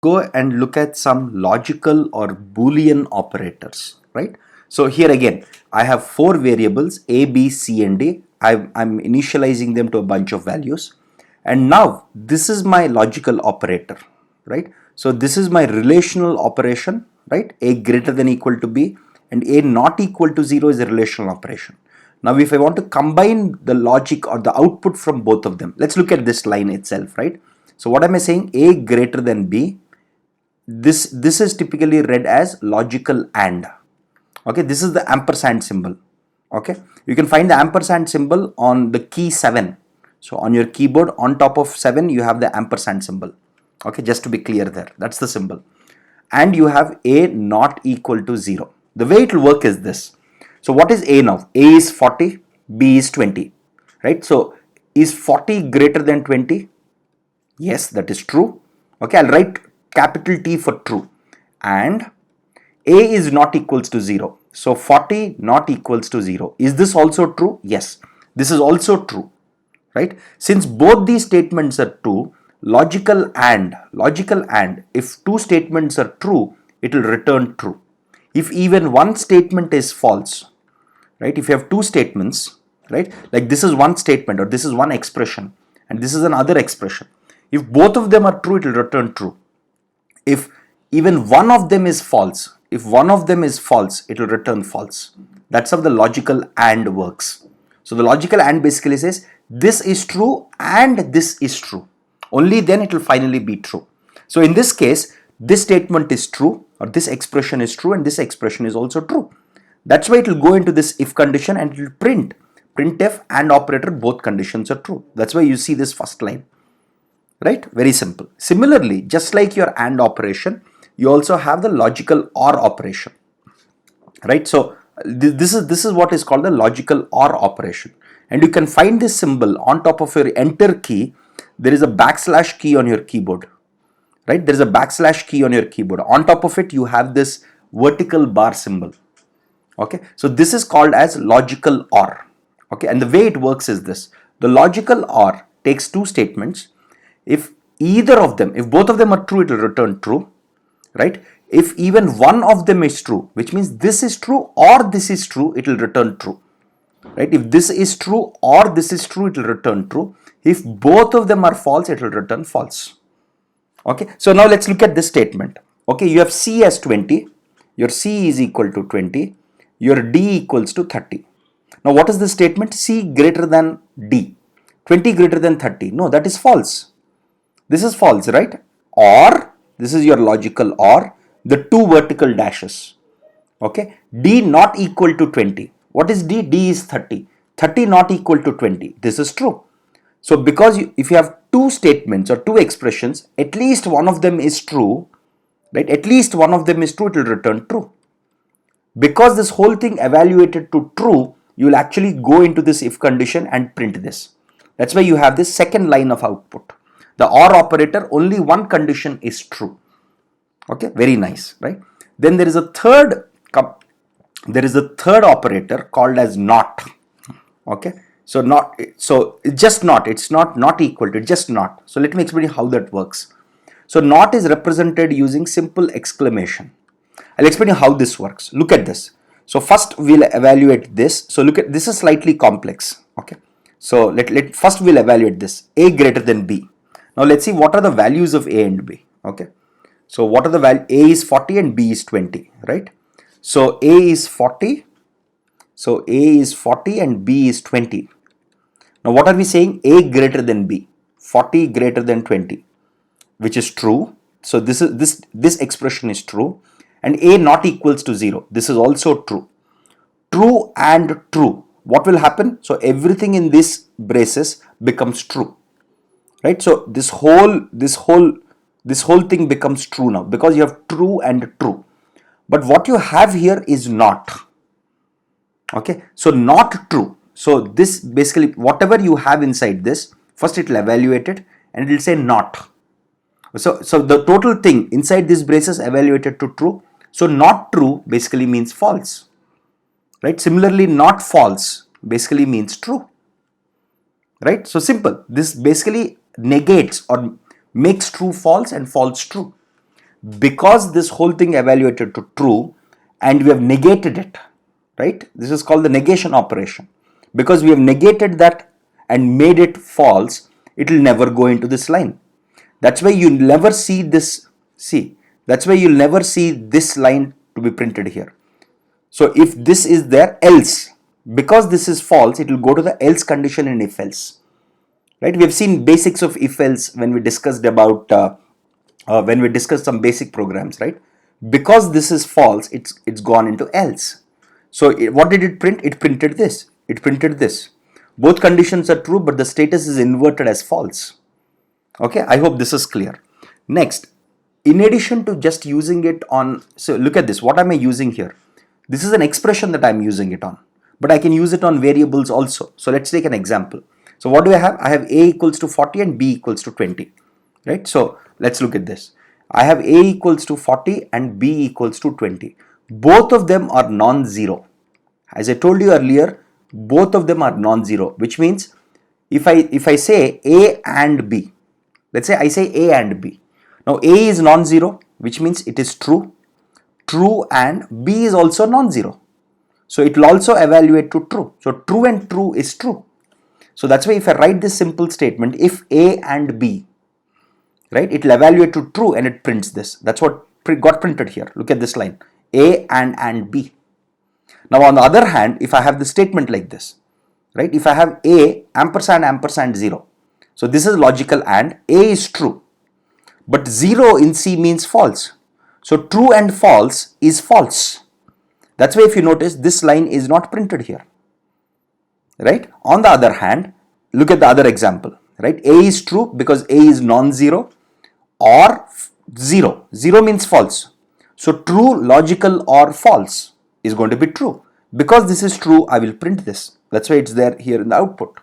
go and look at some logical or Boolean operators, right? So here again, I have four variables A, B, C, and D. I'm initializing them to a bunch of values. And now this is my logical operator, right? So this is my relational operation, right? A greater than equal to B and A not equal to 0 is a relational operation. Now if I want to combine the logic or the output from both of them, let's look at this line itself, right? So what am I saying? A greater than B. This is typically read as logical AND. Okay, this is the ampersand symbol. Okay, you can find the ampersand symbol on the key 7. So on your keyboard, on top of 7, you have the ampersand symbol. Okay, just to be clear there, that's the symbol. And you have A not equal to 0. The way it will work is this. So what is A now? A is 40, B is 20, right? So is 40 greater than 20? Yes, that is true. Okay, I'll write capital T for true. And A is not equals to 0. So 40 not equals to 0. Is this also true? Yes, this is also true, right? Since both these statements are true, logical AND, if two statements are true, it will return true. If even one statement is false, right? If you have two statements, right? Like this is one statement or this is one expression and this is another expression. If both of them are true, it will return true. If even one of them is false, it will return false. That's how the logical AND works. So the logical AND basically says this is true and this is true. Only then it will finally be true. So in this case, this statement is true or this expression is true and this expression is also true. That's why it will go into this if condition and it will printf and operator, both conditions are true. That's why you see this first line. Right? Very simple. Similarly, just like your AND operation, you also have the logical OR operation. Right? So this is what is called the logical OR operation. And you can find this symbol on top of your enter key. There is a backslash key on your keyboard. Right? There is a backslash key on your keyboard. On top of it, you have this vertical bar symbol. Okay? So this is called as logical OR. Okay? And the way it works is this. The logical OR takes two statements. If either of them, if both of them are true, it will return true, right? If even one of them is true, which means this is true or this is true, it will return true, right? If this is true or this is true, it will return true. If both of them are false, it will return false. Okay, so now let's look at this statement. Okay, you have C as 20, your C is equal to 20, your D equals to 30. Now what is the statement? C greater than D, 20 greater than 30. No, that is false. This is false, right? Or, this is your logical OR, the two vertical dashes. Okay, D not equal to 20. What is D? D is 30. 30 not equal to 20. This is true. So, because if you have two statements or two expressions, at least one of them is true, right? At least one of them is true, it will return true. Because this whole thing evaluated to true, you will actually go into this if condition and print this. That's why you have this second line of output. The OR operator, only one condition is true. Okay, very nice, right? Then there is a third operator called as NOT. Okay, so not, so it's just not, it's not equal to, just not. So let me explain how that works. So NOT is represented using simple exclamation. I'll explain you how this works. Look at this. So first we'll evaluate this. So look at this, is slightly complex. Okay, so first we'll evaluate this. A greater than B. Now let's see what are the values of A and B. Okay, so what are the values? A is 40 and B is 20, right? So A is 40, so A is 40 and B is 20. Now what are we saying? A greater than B, 40 greater than 20, which is true. So this expression is true. And A not equals to 0. This is also true. True and true. What will happen? So everything in this braces becomes true. Right? So this whole thing becomes true now because you have true and true. But what you have here is not. Okay? So not true. So this basically, whatever you have inside this, first it will evaluate it and it will say not. So the total thing inside this braces evaluated to true. So not true basically means false. Right? Similarly, not false basically means true. Right? So simple. This basically negates or makes true false and false true. because this whole thing evaluated to true and we have negated it, right? This is called the negation operation. Because we have negated that and made it false, it will never go into this line. That's why you never see this, that's why you'll never see this line to be printed here. So if this is there, else, because this is false, it will go to the else condition in if else, right? We have seen basics of if else when we discussed about, when we discussed some basic programs, right? Because this is false, it's gone into else. So what did it print? It printed this. It printed this. Both conditions are true, but the status is inverted as false. Okay, I hope this is clear. Next, in addition to just using it on, so look at this. What am I using here? This is an expression that I'm using it on, but I can use it on variables also. So let's take an example. So what do I have? I have a equals to 40 and b equals to 20, right? So let's look at this. I have a equals to 40 and b equals to 20. Both of them are non-zero. As I told you earlier, both of them are non-zero, which means if I say a and b, let's say I say a and b. Now a is non-zero, which means it is true, and b is also non-zero. So it will also evaluate to true. So true and true is true. So that's why if I write this simple statement, if a and b, right, it will evaluate to true and it prints this. That's what got printed here. Look at this line, a and b. Now on the other hand, if I have the statement like this, right, if I have a ampersand ampersand 0, so this is logical and a is true, but 0 in C means false. So true and false is false. That's why if you notice, this line is not printed here, right? On the other hand, look at the other example, right? A is true because A is non-zero, or 0. 0 means false. So true, logical, or false is going to be true. Because this is true, I will print this. That's why it's there here in the output,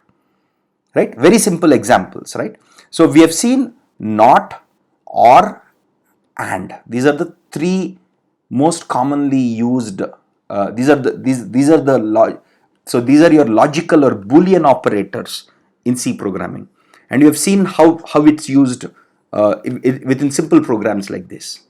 right? Very simple examples, right? So we have seen not, or, and. These are the three most commonly used. These are your logical or Boolean operators in C programming, and you have seen how it's used within simple programs like this.